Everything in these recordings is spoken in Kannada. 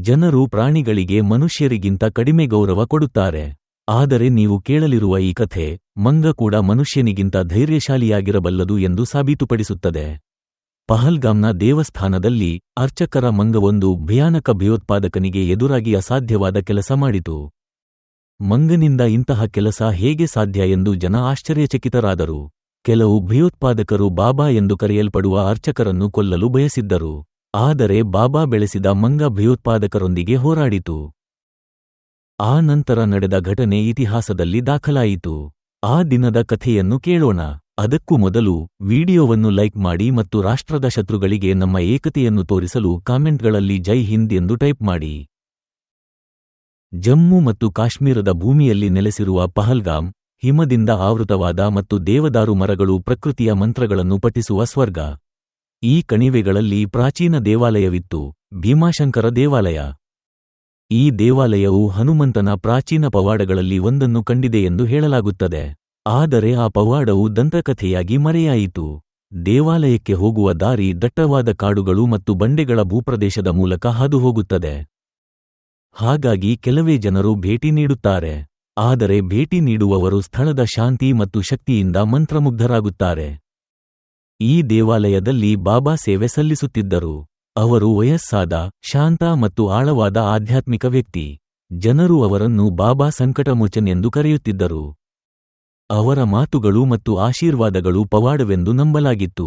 ಜನರು ಪ್ರಾಣಿಗಳಿಗೆ ಮನುಷ್ಯರಿಗಿಂತ ಕಡಿಮೆ ಗೌರವ ಕೊಡುತ್ತಾರೆ. ಆದರೆ ನೀವು ಕೇಳಲಿರುವ ಈ ಕಥೆ ಮಂಗ ಕೂಡ ಮನುಷ್ಯನಿಗಿಂತ ಧೈರ್ಯಶಾಲಿಯಾಗಿರಬಲ್ಲದು ಎಂದು ಸಾಬೀತುಪಡಿಸುತ್ತದೆ. ಪಹಲ್ಗಾಮ್ನ ದೇವಸ್ಥಾನದಲ್ಲಿ ಅರ್ಚಕರ ಮಂಗವೊಂದು ಭಯಾನಕ ಭಯೋತ್ಪಾದಕನಿಗೆ ಎದುರಾಗಿ ಅಸಾಧ್ಯವಾದ ಕೆಲಸ ಮಾಡಿತು. ಮಂಗನಿಂದ ಇಂತಹ ಕೆಲಸ ಹೇಗೆ ಸಾಧ್ಯ ಎಂದು ಜನ ಆಶ್ಚರ್ಯಚಕಿತರಾದರು. ಕೆಲವು ಭಯೋತ್ಪಾದಕರು ಬಾಬಾ ಎಂದು ಕರೆಯಲ್ಪಡುವ ಅರ್ಚಕರನ್ನು ಕೊಲ್ಲಲು ಬಯಸಿದ್ದರು. ಆದರೆ ಬಾಬಾ ಬೆಳೆಸಿದ ಮಂಗ ಭಯೋತ್ಪಾದಕರೊಂದಿಗೆ ಹೋರಾಡಿತು. ಆ ನಂತರ ನಡೆದ ಘಟನೆ ಇತಿಹಾಸದಲ್ಲಿ ದಾಖಲಾಯಿತು. ಆ ದಿನದ ಕಥೆಯನ್ನು ಕೇಳೋಣ. ಅದಕ್ಕೂ ಮೊದಲು ವಿಡಿಯೋವನ್ನು ಲೈಕ್ ಮಾಡಿ ಮತ್ತು ರಾಷ್ಟ್ರದ ಶತ್ರುಗಳಿಗೆ ನಮ್ಮ ಏಕತೆಯನ್ನು ತೋರಿಸಲು ಕಾಮೆಂಟ್ಗಳಲ್ಲಿ ಜೈ ಹಿಂದ್ ಎಂದು ಟೈಪ್ ಮಾಡಿ. ಜಮ್ಮು ಮತ್ತು ಕಾಶ್ಮೀರದ ಭೂಮಿಯಲ್ಲಿ ನೆಲೆಸಿರುವ ಪಹಲ್ಗಾಮ್ ಹಿಮದಿಂದ ಆವೃತವಾದ ಮತ್ತು ದೇವದಾರು ಮರಗಳು ಪ್ರಕೃತಿಯ ಮಂತ್ರಗಳನ್ನು ಪಠಿಸುವ ಸ್ವರ್ಗ. ಈ ಕಣಿವೆಗಳಲ್ಲಿ ಪ್ರಾಚೀನ ದೇವಾಲಯವಿತ್ತು, ಭೀಮಾಶಂಕರ ದೇವಾಲಯ. ಈ ದೇವಾಲಯವು ಹನುಮಂತನ ಪ್ರಾಚೀನ ಪವಾಡಗಳಲ್ಲಿ ಒಂದನ್ನು ಕಂಡಿದೆ ಎಂದು ಹೇಳಲಾಗುತ್ತದೆ. ಆದರೆ ಆ ಪವಾಡವು ದಂತಕಥೆಯಾಗಿ ಮರೆಯಾಯಿತು. ದೇವಾಲಯಕ್ಕೆ ಹೋಗುವ ದಾರಿ ದಟ್ಟವಾದ ಕಾಡುಗಳು ಮತ್ತು ಬಂಡೆಗಳ ಭೂಪ್ರದೇಶದ ಮೂಲಕ ಹಾದುಹೋಗುತ್ತದೆ. ಹಾಗಾಗಿ ಕೆಲವೇ ಜನರು ಭೇಟಿ ನೀಡುತ್ತಾರೆ. ಆದರೆ ಭೇಟಿ ನೀಡುವವರು ಸ್ಥಳದ ಶಾಂತಿ ಮತ್ತು ಶಕ್ತಿಯಿಂದ ಮಂತ್ರಮುಗ್ಧರಾಗುತ್ತಾರೆ. ಈ ದೇವಾಲಯದಲ್ಲಿ ಬಾಬಾ ಸೇವೆ ಸಲ್ಲಿಸುತ್ತಿದ್ದರು. ಅವರು ವಯಸ್ಸಾದ, ಶಾಂತ ಮತ್ತು ಆಳವಾದ ಆಧ್ಯಾತ್ಮಿಕ ವ್ಯಕ್ತಿ. ಜನರು ಅವರನ್ನು ಬಾಬಾ ಸಂಕಟಮೋಚನ್ ಎಂದು ಕರೆಯುತ್ತಿದ್ದರು. ಅವರ ಮಾತುಗಳು ಮತ್ತು ಆಶೀರ್ವಾದಗಳು ಪವಾಡವೆಂದು ನಂಬಲಾಗಿತ್ತು.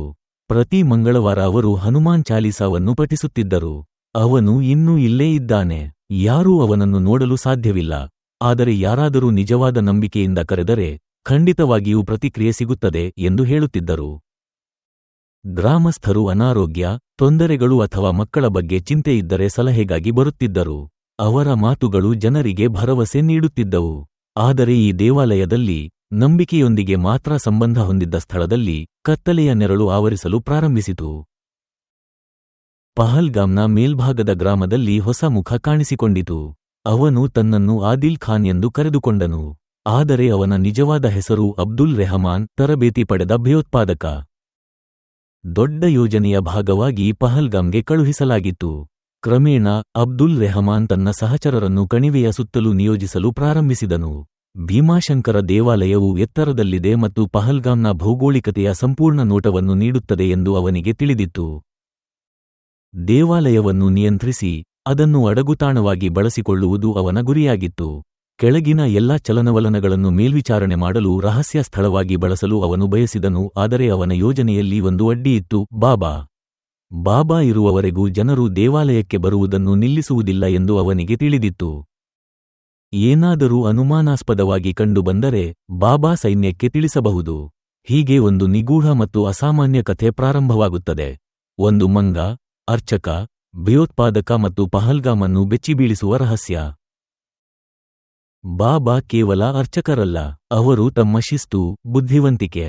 ಪ್ರತಿ ಮಂಗಳವಾರ ಅವರು ಹನುಮಾನ್ ಚಾಲೀಸಾವನ್ನು ಪಠಿಸುತ್ತಿದ್ದರು. ಅವನು ಇನ್ನೂ ಇಲ್ಲೇ ಇದ್ದಾನೆ, ಯಾರೂ ಅವನನ್ನು ನೋಡಲು ಸಾಧ್ಯವಿಲ್ಲ. ಆದರೆ ಯಾರಾದರೂ ನಿಜವಾದ ನಂಬಿಕೆಯಿಂದ ಕರೆದರೆ ಖಂಡಿತವಾಗಿಯೂ ಪ್ರತಿಕ್ರಿಯೆ ಸಿಗುತ್ತದೆ ಎಂದು ಹೇಳುತ್ತಿದ್ದರು. ಗ್ರಾಮಸ್ಥರು ಅನಾರೋಗ್ಯ, ತೊಂದರೆಗಳು ಅಥವಾ ಮಕ್ಕಳ ಬಗ್ಗೆ ಚಿಂತೆಯಿದ್ದರೆ ಸಲಹೆಗಾಗಿ ಬರುತ್ತಿದ್ದರು. ಅವರ ಮಾತುಗಳು ಜನರಿಗೆ ಭರವಸೆ ನೀಡುತ್ತಿದ್ದವು. ಆದರೆ ಈ ದೇವಾಲಯದಲ್ಲಿ ನಂಬಿಕೆಯೊಂದಿಗೆ ಮಾತ್ರ ಸಂಬಂಧ ಹೊಂದಿದ್ದ ಸ್ಥಳದಲ್ಲಿ ಕತ್ತಲೆಯ ನೆರಳು ಆವರಿಸಲು ಪ್ರಾರಂಭಿಸಿತು. ಪಹಲ್ಗಾಮ್ನ ಮೇಲ್ಭಾಗದ ಗ್ರಾಮದಲ್ಲಿ ಹೊಸ ಮುಖ ಕಾಣಿಸಿಕೊಂಡಿತು. ಅವನು ತನ್ನನ್ನು ಆದಿಲ್ ಖಾನ್ ಎಂದು ಕರೆದುಕೊಂಡನು. ಆದರೆ ಅವನ ನಿಜವಾದ ಹೆಸರು ಅಬ್ದುಲ್ ರೆಹಮಾನ್, ತರಬೇತಿ ಪಡೆದ ಭಯೋತ್ಪಾದಕ. ದೊಡ್ಡ ಯೋಜನೆಯ ಭಾಗವಾಗಿ ಪಹಲ್ಗಾಮ್ಗೆ ಕಳುಹಿಸಲಾಗಿತ್ತು. ಕ್ರಮೇಣ ಅಬ್ದುಲ್ ರೆಹಮಾನ್ ತನ್ನ ಸಹಚರರನ್ನು ಕಣಿವೆಯ ಸುತ್ತಲೂ ನಿಯೋಜಿಸಲು ಪ್ರಾರಂಭಿಸಿದನು. ಭೀಮಾಶಂಕರ ದೇವಾಲಯವು ಎತ್ತರದಲ್ಲಿದೆ ಮತ್ತು ಪಹಲ್ಗಾಮ್ನ ಭೌಗೋಳಿಕತೆಯ ಸಂಪೂರ್ಣ ನೋಟವನ್ನು ನೀಡುತ್ತದೆ ಎಂದು ಅವನಿಗೆ ತಿಳಿದಿತ್ತು. ದೇವಾಲಯವನ್ನು ನಿಯಂತ್ರಿಸಿ ಅದನ್ನು ಅಡಗುತಾಣವಾಗಿ ಬಳಸಿಕೊಳ್ಳುವುದು ಅವನ ಗುರಿಯಾಗಿತ್ತು. ಕೆಳಗಿನ ಎಲ್ಲಾ ಚಲನವಲನಗಳನ್ನು ಮೇಲ್ವಿಚಾರಣೆ ಮಾಡಲು ರಹಸ್ಯ ಸ್ಥಳವಾಗಿ ಬಳಸಲು ಅವನು ಬಯಸಿದನು. ಆದರೆ ಅವನ ಯೋಜನೆಯಲ್ಲಿ ಒಂದು ಅಡ್ಡಿಯಿತ್ತು: ಬಾಬಾ ಇರುವವರೆಗೂ ಜನರು ದೇವಾಲಯಕ್ಕೆ ಬರುವುದನ್ನು ನಿಲ್ಲಿಸುವುದಿಲ್ಲ ಎಂದು ಅವನಿಗೆ ತಿಳಿದಿತ್ತು. ಏನಾದರೂ ಅನುಮಾನಾಸ್ಪದವಾಗಿ ಕಂಡುಬಂದರೆ ಬಾಬಾ ಸೈನ್ಯಕ್ಕೆ ತಿಳಿಸಬಹುದು. ಹೀಗೆ ಒಂದು ನಿಗೂಢ ಮತ್ತು ಅಸಾಮಾನ್ಯ ಕಥೆ ಪ್ರಾರಂಭವಾಗುತ್ತದೆ. ಒಂದು ಮಂಗ, ಅರ್ಚಕ, ಭಯೋತ್ಪಾದಕ ಮತ್ತು ಪಹಲ್ಗಾಮನ್ನು ಬೆಚ್ಚಿಬೀಳಿಸುವ ರಹಸ್ಯ. ಬಾಬಾ ಕೇವಲ ಅರ್ಚಕರಲ್ಲ, ಅವರು ತಮ್ಮ ಶಿಸ್ತು, ಬುದ್ಧಿವಂತಿಕೆ